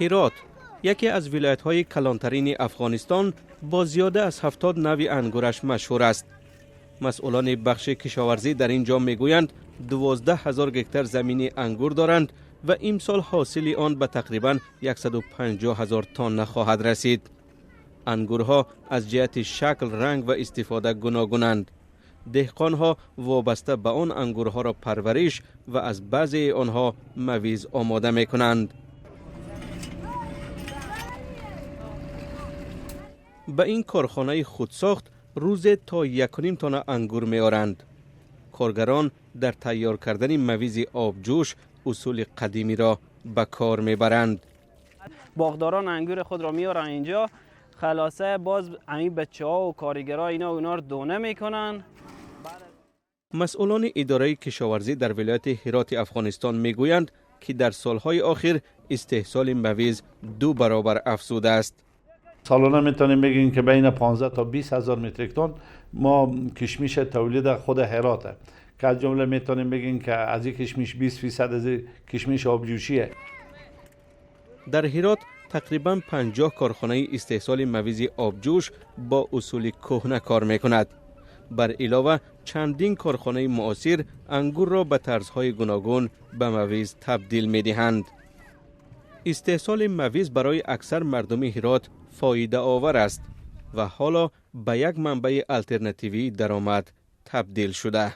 هرات یکی از ولایت‌های کلانترین افغانستان با زیاده از 70 نوع انگورش مشهور است. مسئولان بخش کشاورزی در اینجا میگویند 12,000 گکتار زمین انگور دارند و امسال حاصل آن به تقریباً 150,000 تن خواهد رسید. انگورها از جهت شکل، رنگ و استفاده گوناگونند. دهقانها وابسته به آن انگورها را پرورش و از بعضی آنها مویز آماده می کنند. به این کارخانه خودساخت روز تا 1.5 تن انگور می آرند. کارگران در تیار کردن مویز آبجوش اصول قدیمی را به کار می برند. باغداران انگور خود را میارن اینجا، خلاصه باز همین بچه‌ها و کارگرها اینا رو دونه میکنن. مسئولان اداره کشاورزی در ولایت هرات افغانستان میگویند که در سالهای آخر استحصال مویز 2 برابر افزوده است. سالانه میتونیم بگیم که بین 15 تا 20 هزار متریک تن ما کشمش تولید خود هراته که از جمله میتونیم بگیم که از این کشمش 20% از کشمش آبجوشیه. در هرات تقریبا 50 کارخانه استحصال مویز آبجوش با اصول کهنه کار میکند. بر علاوه چندین کارخانه معاصر انگور را به طرزهای گوناگون به مویز تبدیل میدهند. استحصال مویز برای اکثر مردم هرات فایده آور است و حالا به یک منبع الترناتیوی درآمد تبدیل شده.